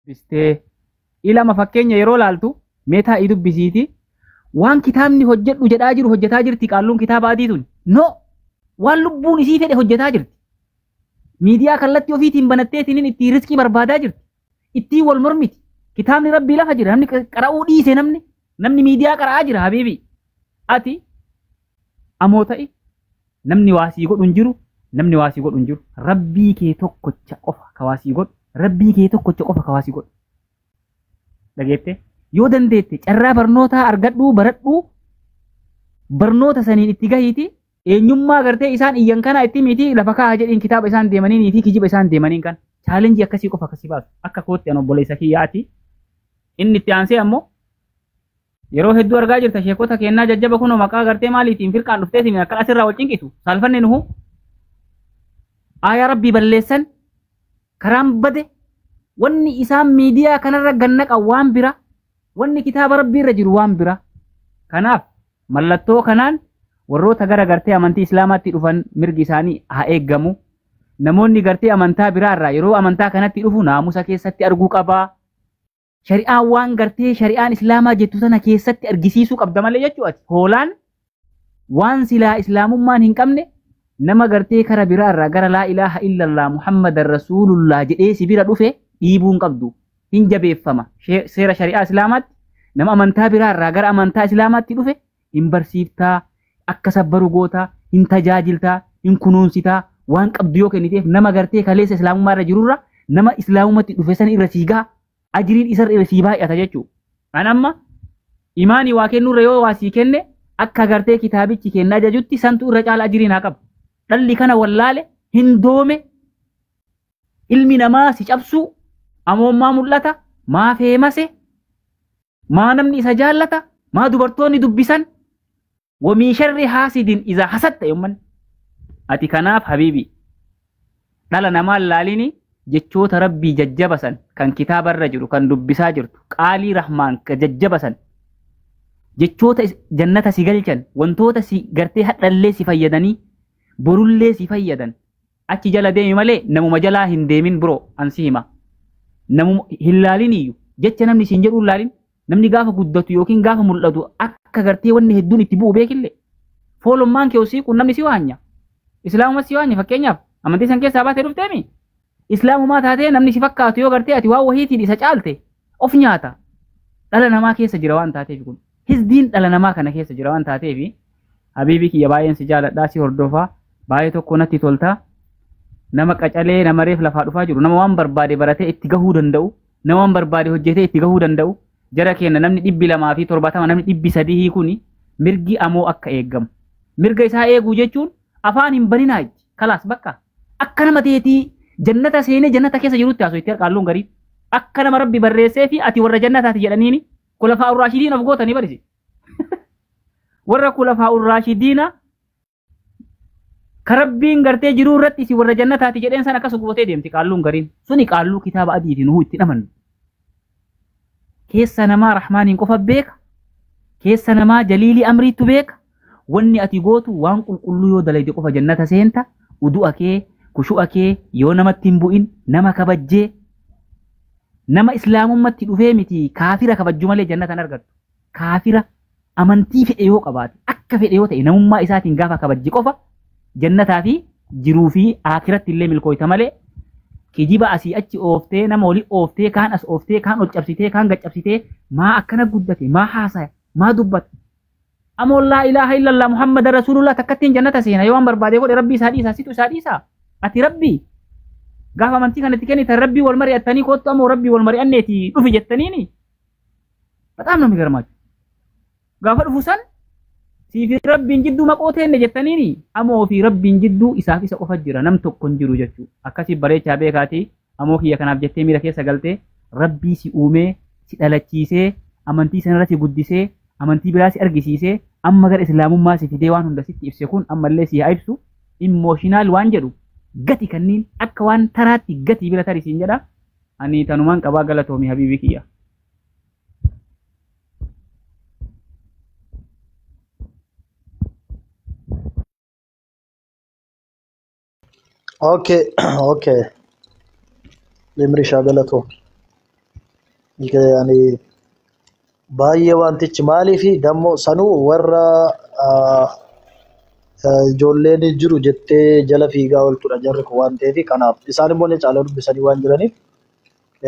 bistee ilama fakkeenya yeroo laaltu meetaa i dubbisiiti waan kitaabni hojjedhu jedhaa jiru hojjetaa jirti qaalluun kitaaba adii tun no waan lubbuun isii fedhe hojjetaa jirti miidiyaa kallattii ofiitiin banatteetiin itti riskii barbaadaa jirti ittiin wal mormiti kitaabni rabbii lafa jira namni qara'uu dhiise namni miidiyaa qara'aa jira habiibi ati amoo ta'i namni waasii godhu hin jiru namni waasii godhu hin jiru rabbii kee tokkocha qofa ka waasii godhu rabbii kee tokkocha qofa ka waasii godhu dhageette yoo dandeette carraa barnootaa argadhuu baradhuu barnoota saniin itti gahiiti eenyummaa gartee isaan iyyan kana itti miti lafa kaa'a jedhiin kitaaba isaan deemaniin fi kijiba isaan deemaniin kan chaalenjii akkasii qofa akkasii baasu akka kootti an obboleessa kiyyaati inni itti aansee ammoo yeroo hedduu argaa jirta sheekota kennaa jajjaba kunoo maqaa gartee maaliitiin firqaan dhufteetiin akka asirraa wal cinqisu saalfanne nuhu aayaa rabbii balleessan karaan bade wanni isaan miidiyaa kanarra gannaqa waan bira wanni kitaaba rabbii irra jiru waan bira kanaaf mallattoo kanaan warroota gara gartee amantii islaamaatti dhufan mirgi isaanii haa eeggamu namoonni gartee amantaa biraarraa yeroo amantaa kanatti dhufu naamusa keessatti arguu qabaa shari'aan waan gartee shari'aan islaamaa jettu sana keessatti argisiisuu qabda malee jechuudha hoolaan waan silaa islaamummaan hin qabne nama gartee kara biraarraa gara laa ilaaha illallah muhammadan rasuulullah jedhee si bira dhufe dhiibuun qabdu hin jabeeffama seera shari'aa islaamaatti nama amantaa biraarraa gara amantaa islaamaatti dhufe hin barsiiftaa akka sabbaru gootaa hin tajaajiltaa hin kunuunsitaa waan qabdu yoo kenniteef nama gartee kaleessa islaamummaa irra jirurra nama islaamummaatti dhufe san irra siigaa ajiriin isa irra sii baay'ata jechuudha. An amma imaanii waa kennurra yoo waa sii kenne akka gartee kitaabichi kennaa jajutti santu irra caala ajiriin haa qabu. Dhalli kana wallaale hin doome ilmi namaa si cabsuu amoommaa mul'ata maa feemase maa namni isa jaallata maa dubartoonni dubbisan wamii sharri haasidin iza hasatta yomman ati kanaaf habiibi dhala namaa laalini jechoota rabbii jajjabasan kan kitaabarra jiru kan dubbisaa jirtu qaalii rahmaan ka jajjabasan jechoota jannata si galchan wantoota si gartee hadhallee si fayyadanii borullee si fayyadan achi jala deemi malee namuma jalaa hin deemin biroo ansi hima namuma hin laaliniyyuu jecha namni siin jedhu laalin namni gaafa guddatu yookiin gaafa mul'atu akka gartee wanni hedduun itti bu'u beekillee foolummaan kee osii kun namni si waanya islaamuma si waanya fakkeenyaaf amantii san keessaa baatee dhufteemi islaamumaa taatee namni si fakkaatu yoo gartee ati waan wahiitiin isa caalte of nyaata dhala namaa keessa jira waan taateef kun hizdiin dhala namaa kana keessa jira waan taateef habiibii kiyya baay'een si jaaladhaa si hordofaa baay'ee tokko natti toltaa nama qacalee nama reef lafaa dhufaa jiru nama waan barbaade baratee itti gahuu danda'u nama waan barbaade hojjetee itti gahuu danda'u jara keenya namni 270 namni 300 kuni mirgi amoo akka eeggamu mirga isaa eeguu jechuun afaan hin baninaa kalaas bakka akka nama teetii jannata seenee jannata keessa jirutti haasoo itti harqaalluun garii akka nama rabbi barreessee fi ati warra jannataati jedhaniini kulafaa urraashidiin of gootanii barisi warra kulafaa urraashidiina karabbiin gartee jiruu irratti si warra jannataati jedheen san akkas gootee deemti qaalluun gariin suni qaalluu kitaaba adiitiin nuhu itti dhamannu keessa namaa rahmaaniin qofa beeka keessa namaa jaliilii amriitu beeka wanni ati gootu waan qulqulluu yoo dalayde qofa jannata seenta udu'a kee kushu'a kee yoo namatti hin bu'in nama kabajjee nama islaamummatti dhufee miti kaafira kabajju malee jannatan argattu kaafira amantii fedhe yoo qabaate akka fedhe yoo ta'e namummaa isaatiin gaafa kabajji qofa jannataa fi jiruu fi aakiratti illee milkooyta malee kijiba asii achi ooftee nama olii ooftee kaan as ooftee kaan ol cabsitee kaan gad cabsitee maa akkana guddate maa haasaya maa dubbate amoo laa ilaaha illallah muhammad rasulullah takkattiin jannata seena yoo waan barbaade godhe rabbii isaa dhiisaa situ isaa dhiisaa ati rabbii gaafa amantii kanatti kennitan rabbii wal mari'attanii kottu amoo rabbii wal mari'anneeti dhufi jettaniini bataam namni garmaachu gaafa dhufu san siifi rabbiin jidduu maqooteenne jettaniini amoo fi rabbiin jidduu isaaf isa qofa jira nam tokko hin jiru jechuu akkasii bareechaa beekaati amoo kiyya kanaaf jettee miira keessa galtee rabbii si uumee si dhalachiisee amantii sanarra si guddisee amantii biraa si argisiisee amma gara islaamummaa si fidee waan hunda sitti ibse kun ammallee si haa ibsu immooshiinaal waan jedhu gati kanniin akka waan taraatti gati bira tarisiin jedha ani tanumaan qabaa galatoomii habiibii kiyya. Okay, okay. Limri shagalato. يعني باية وانتش مالي في دمو سنو ورا ijoolleen jiru jettee jala fiigaa ooltudha jarri kun waan ta'eef kanaaf isaan immoo ni caalaa dubbisanii waan jiraniif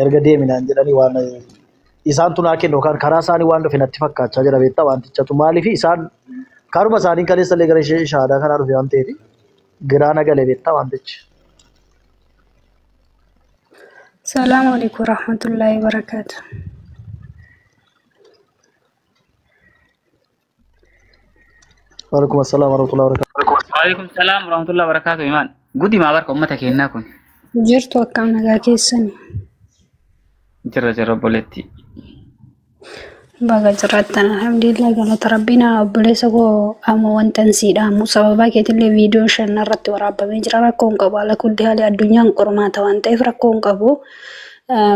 erga deeminaan jedhanii waan isaan tunaa kennu kan karaa isaanii waan dhufe natti fakkaachaa jira beektaa wantichatu maaliif isaan karuma isaanii kaleessa illee gara shaadaa kanaa dhufe waan ta'eef giraana galee beektaa wantichi. السلام عليكم ورحمة الله وبركاته. وعليكم السلام ورحمة الله وبركاته. وعليكم السلام ورحمة الله وبركاته إيمان قدي ما برك أمتك هنا كن جرت وكم نجاكي السنة. جرى بولتي بقى جرتنا الحمد لله قالت ربنا بلسقو أما وانتنسيد أمو سببا كتلي فيديو شن رت ورابا مجرى ركون قبو على كل هالي الدنيا قرمات وانتيف ركون قبو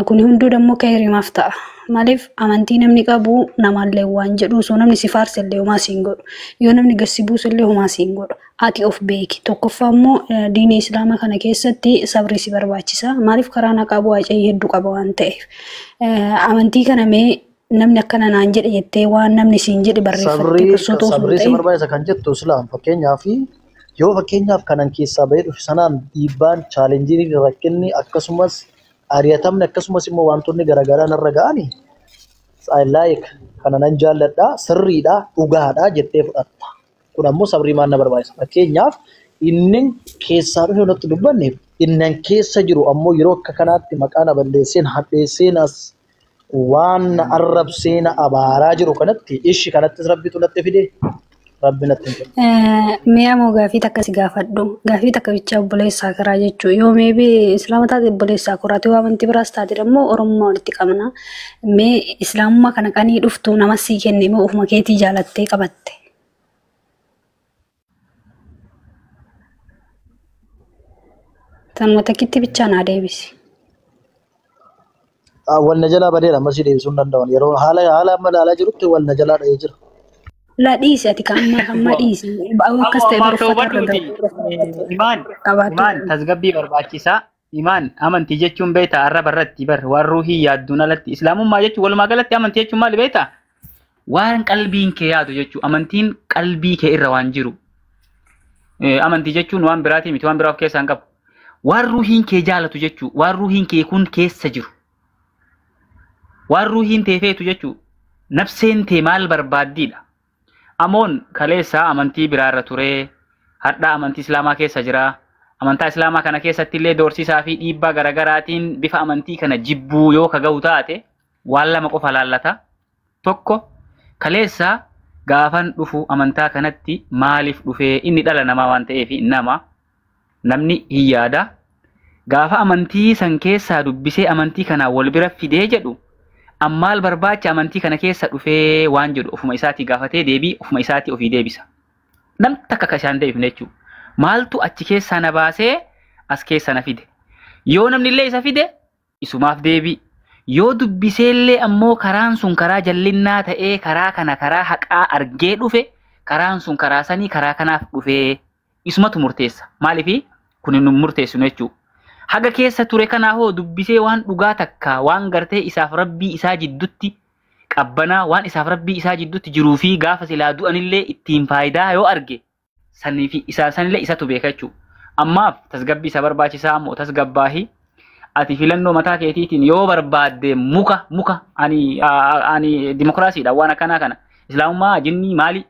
كوني هندو دمو كيري مفتاح مالف أمانتي نمني قبو نمال وان جدو سو نمني سفارس اللي وما سينغور يو نمني قسيبوس اللي وما سينغور آتي أوف بيكي توقفامو دين إسلاما كان كيستي صبري سبر باتشيسا مالف كرانا قبو أجي هدو قبو وانتيف أمانتي كان مي namni akkana naan jedhe jettee waan namni siin jedhe barreeffattee kusuutu sabrii si barbaachisa kan jettu islaam fakkeenyaaf yoo fakkeenyaaf kanan keessaa bahee dhufe sanaan dhiibbaan chaalenjiin rakkinni akkasumas ariyatamni akkasumas immoo wantoonni garaagaraa narra ga'ani I like kana nan jaalladha sirriidha dhugaadha jettee fudhatta kun ammoo sabrii maan na barbaachisa fakkeenyaaf inni keessaa dhufe nutti dubbanneef inni keessa jiru ammoo yeroo akka kanaatti maqaan balleesseen hadheesseen as waan arrabseena abaaraa jiru kanatti ishi kanatti rabbitu natti fide rabbi natti fide mi'a moo gaafii takka si gaafadhu gaafii takka bicha obboleessaa karaa jechuu yoo meebi islaama taate obboleessaa kuraati waa wanti biraas taate dammoo oromummaa walitti qabna mee islaamummaa kana qanii dhuftu nama sii kenne moo ofuma keetii jaalattee qabatte tan watakitti bichaan haa deebisi wal najala badeera masii deebisuun danda'an yeroo haala malaalaa jirutti wal najalaa dha'ee jira. La dhiisi ati amma dhiisi akkas ta'e imaan tasgabbii barbaachisaa imaan amantii jechuun beektaa arraba irratti bar waan ruuhii yaadduun alatti islaamummaa jechuun walumaa galatti amantii jechuun maali beektaa waan qalbiin kee yaadu jechuun amantiin qalbii kee irra waan jiru amantii jechuun waan biraatii miti waan biraa of keessaa hin qabu waan ruuhiin kee jaalatu jechuun waan ruuhiin kee kun keessa jiru. waan ruuhiin tee feetu jechuun nafseen tee maal barbaaddiidha. Amoon kaleessaa amantii biraarra turee hadhaa amantii islaamaa keessa jira. Amantaa islaamaa kana keessatti illee doorsisaa fi dhiibbaa garaagaraatiin bifa amantii kana jibbuu yoo ka ga'u taate waan lama qofa laallata. Tokko kaleessaa gaafan dhufu amantaa kanatti maaliif dhufee inni dhala namaa waan ta'eef namni hin yaada. Gaafa amantii san keessaa dubbisee amantii kana wal bira fidee jedhu ammaal barbaacha amantii kana keessa dhufee waan jedhu ofuma isaatii gaafatee deebii ofuma isaatii ofii deebisa. Nam takka kashaan deebifne jechuudha. Maaltu achi keessaa na baasee as keessa na fide. Yoo namni illee isa fide isumaaf deebii. Yoo dubbiseellee ammoo karaan sun karaa jallinnaa ta'ee karaa kana karaa haqaa argee dhufe karaan sun karaa sanii karaa kanaaf dhufee isumatu murteessa. Maaliif kun hin murteessinu jechuudha. Haga keessa ture kanaa hoo dubbisee waan dhugaa takka waan gartee isaaf rabbii isaa jiddutti qabbanaa waan isaaf rabbii isaa jiddutti jiruu fi gaafa silaa du'anillee ittiin faayidaa yoo arge sanillee isatu beeka jechuudha. Ammaaf tasgabbii isa barbaachisaa ammoo tasgabbaahi ati filannoo mataa keetiitiin yoo barbaadde muka ani dimokiraasiidha waan akkanaa kana islaamummaa jinnii maali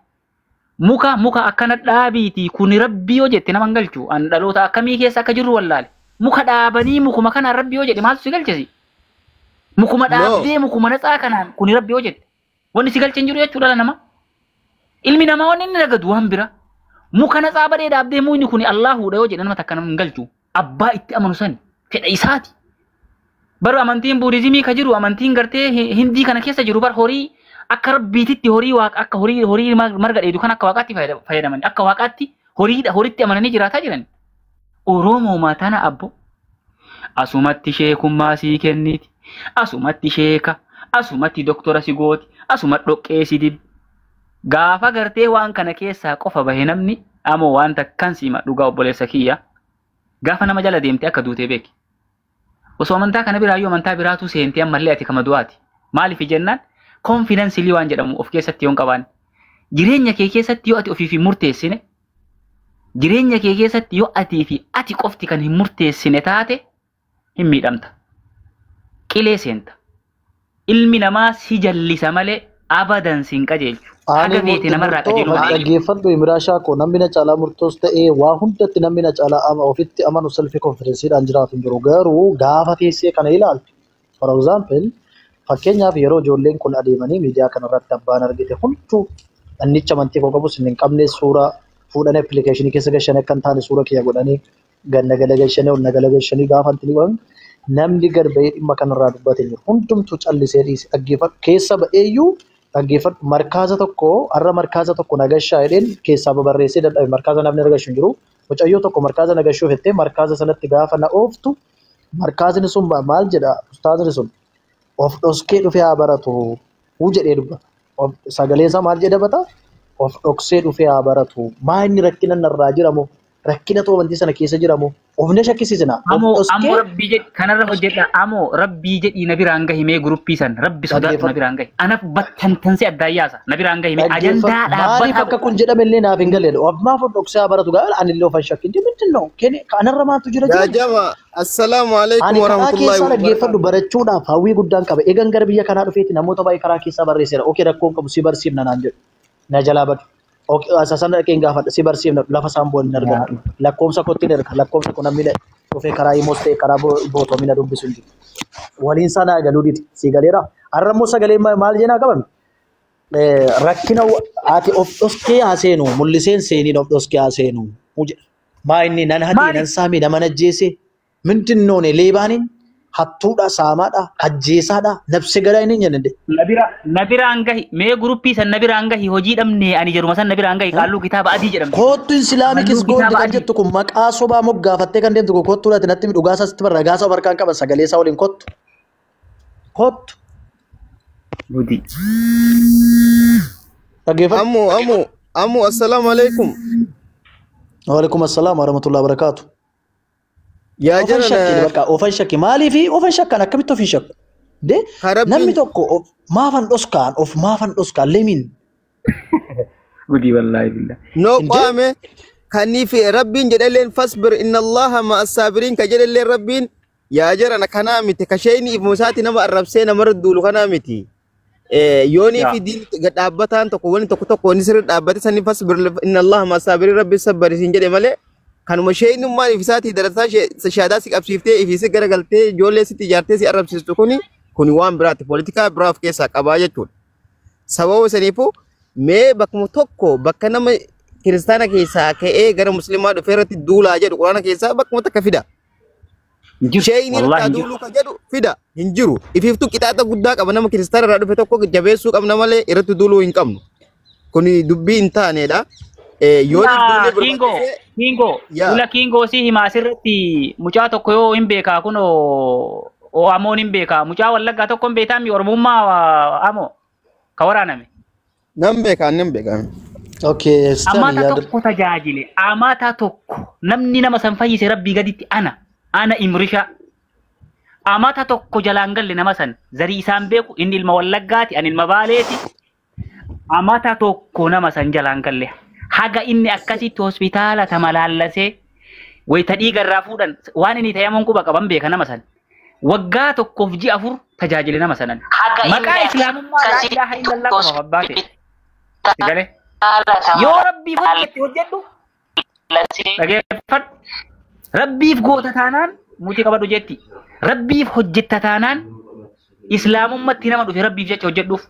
muka akkana dhaabiitii kun rabbii yoo jette nama hin galchu an dhaloota akkamii keessa akka jirru wallaale. Muka dhaabanii mukuma kanaan rabbi yoo jedhe maaltu si galchesi? Mukuma dhaabdee mukuma natsaa kanaan kuni rabbi yoo jedhe wanni si galche hin jiru jechuudha nama. Ilmi namaa wanni inni ragadu waan bira. Muka natsaa badee dhaabdee muyni kuni Allahuudha yoo jedhe nama takka nama hin galchu. Abbaa itti amanu sani fedha isaati. Bara amantiin buudizimii ka jiru amantiin gartee hindii kana keessa jiru bar horii akka rabbiititti horii waaqa akka horii marga dheedu kan akka waaqaatti fayyadaman akka waaqaatti horiitti amananii jiraataa jiran. Oromoo maatana abbo asumatti sheekummaa sii kenniti asumatti sheeka asumatti doktora si gooti asumatti dhoqqee si dibi gaafa gartee waan kana keessaa qofa bahe namni amoo waan takkan siima dhugaa obboleessa kiyya gaafa nama jala deemte akka duutee beeki osoo amantaa kana biraayyuu amantaa biraatu seentee ammallee ati kama du'aati Maaliif jennaan confidence waan jedhamu of keessatti yoon qaban. Jireenya kee keessatti yoo ati ofii fi murteessine jireenya kee keessatti yoo atii fi ati qofti kan hin murteessine taate hin miidhamta. Qilee seenta. Ilmi namaa si jallisa malee abadan sin qajeelchu. Haga feete namarraa qajeelu malee. Dhaggeeffadhu Imiraashaa koo namni na caalaa murtoos ta'ee waa hundatti namni na caalaa ofitti amanu self confidenceedhaan jiraatu hin jiru. Garuu gaafa teessee kana ilaaltu. For example fakkeenyaaf yeroo ijoolleen kun adeemanii miidiyaa kanarratti abbaan argite hunduu annicha amantii koo qabus hin qabne suuraa fuudhanii appilikeeshinii keessa gashanii akka hin taane suura kiyya godhanii ganna gala gashanii ol nagala gashanii gaafa antini godhan namni gad ba'ee dhimma kanarraa dubbate jiru hundumtuu callisee dhiise dhaggeeffadhu keessa ba'eeyyuu dhaggeeffadhu markaaza tokko har'a markaaza tokko nagashaa jedheen keessaa babarreessee dadhabe markaaza namni nagashu hin jiru mucayyoo tokko markaaza nagashuuf jettee markaaza sanatti gaafa na ooftu markaazni sun maal jedha ustaazni sun of dhoskee dhufee haa baratu huu jedhee dubbata. Sagalee isaa maal jedhamata? Of dhoksee dhufee haa baratu. Maa inni rakkina narraa jiramu? Rakkina toobantii sana keessa jiramu? Ofna shakkisiisina. Amoo rabbii jedhi kanarra hojjedha. Amoo rabbii jedhi na biraan gahimee guruppii san rabbi sodaatu na biraan gahi. Anaaf battantansee addaa yaasa na biraan gahimee ajandaa dhaabbata. Maaliif akka kun jedhame illee naaf hin galle. Of maaf of dhoksee haa baratu gaa'ela ani illee ofan shakkin. Mintinn noo kanarra maaltu jira jira. Jaajama assalaamu alaikum warahmatullahi wabarakatuh. Ani karaa keessaa dhaggeeffadhu barachuudhaaf hawwii guddaan qaba. Eegan gara biyya kanaa dhufeeti namoota baay'ee karaa keessaa barreesseera. Okee rakkoon qabu si barsiifna naan jedhu. Na jalaa badu. Asasan dhaqeen gaafadha si barsiifna lafa isaan boon hin argan. Lakkoomsa kootti hin erga. Lakkoomsa kun namni dhufee karaa himoos ta'e karaa bootoomina dubbisu hin jiru. Waliin sana galuu diti si galeera. Har'a immoo sagalee maal jennaa qaban? Rakkina ati of dhoskee haa seenu mul'iseen seeniin of dhoskee haa seenu. Maa inni nan hadii nan saamii nama najjeese mintin noone leebaaniin hattuudha saamaadha ajjeesaadha nabse gadaa inni jennde. Nabiraan gahi mee guruppii san nabiraan gahi hojii dhabne ani jedhuma san nabiraan gahi qaalluu kitaaba adii jedhamte. Kootu islaamikis goonde kan jettu kun maqaa sobaa moggaafattee kan deemtu kun kootuudhaati natti midhugaasaa sitti barra gaasaa of harkaan qaban sagalee isaa waliin kottu. Kottu. Gudi. Ammoo assalaamu alaikum. Waalaikum assalaam warahmatullahi wabarakatuh. Yaa jara bakka ofan shakki maaliif ofan shakkan akkamitti ofin shakku? De namni tokko maafan dhoskaan lemin. Gudi wallahi billah. No qaame kaniif rabbiin jedhaleen fasbir inna allaha ma as-sabirin ka jedhaleen rabbiin yaa jara kana miti ka shayni ibmusaati nama arrabsee nama radduulu kana miti. Yooni fi diin dhaabbataan tokko wani tokko ni sirri dhaabbate sanii fasbir inna allaha ma as-sabirin rabbi sabbarisin jedhe malee kanuma shayinummaan ifisaati darasaa shaadaa si qabsiiftee ifisi garagaltee ijoollee sitti ijaartee si arrabsiistu kuni waan biraati poolitikaa biraa of keessaa qabaa jechuudha. Sababa saniifuu mee bakkuma tokko bakka nama kiristaana keessaa ka'ee gara musliimaa dhufee irratti duulaa jedhu quraana keessaa bakkuma takka fida. Shayini irraa duuluu ka jedhu fida hin jiru. Ififtuu qixaaxa guddaa qaba nama kiristaana irraa dhufe tokko jabeessuu qabna malee irratti duuluu hin qabnu. Kuni dubbii hin taanedha. Kingo si himaa asirratti mucaa tokko yoo hin beekaa kun amoon hin beekaa mucaa wallaggaa tokko hin beektaa oromummaa amoo ka waraaname. Nan beekaa. Okay. Amata tokko tajaajile amata tokko namni nama san fayyise rabbii gaditti ana imrisha amata tokko jalaan galle nama san zarii isaan beeku inni ilma wallaggaati ani ilma baaleeti amata tokko nama san jalaan galle. Haga inni akkasitti hospitaala tamalaallasee wayita dhiigarraa fuudhan waan inni ta'amuun quba qaban beeka nama san. Waggaa tokkoof ji'a 4 tajaajile nama sanan. Maqaa islaamummaa laa ilaaha illallah qofa abbaate. Sigale. Yoo rabbiif hojjedhu dhageeffadhu. Rabbiif goota taanaan mutii qabadhu jetti. Rabbiif hojjetta taanaan islaamummatti nama dhufe rabbiif jecha hojjedhuuf.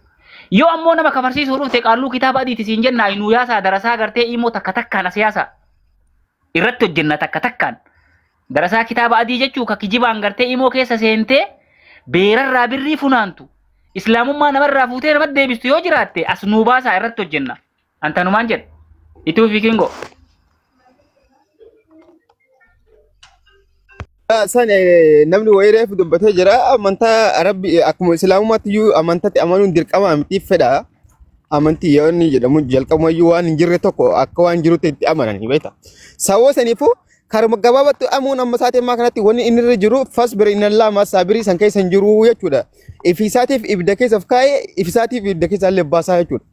Yoo ammoo nama kafarsiisuu dhufte qaalluu kitaaba adiiti siin jenna inuu yaasaa darasaa gartee immoo takka takkaan as yaasaa irratti hojjenna takka takkaan darasaa kitaaba adii jechuu ka kijibaan gartee immoo keessa seentee beerarraa birrii funaantu islaamummaa namarraa fuutee nama deebistu yoo jiraatte as nuu baasaa irratti hojjenna antanumaan jedha ituu fi kingo. San namni wayreef dubbatee jira amantaa rabbi akkuma islaamummaatti iyyuu amantaatti amanuun dirqama mitiif fedha amantii yoonni jedhamu jalqabumayyuu waan hin jirre tokko akka waan jirutti itti amananii beekta. Sababa saniifuu karma gabaabatti amuun amma isaatiin maa kanatti wanni inni irra jiru fasbir innallaa masaabirii san keessa hin jiru jechuudha. Ifisaatiif ibda keessaaf kaa'ee ifisaatiif ibda keessa illee baasaa jechuudha.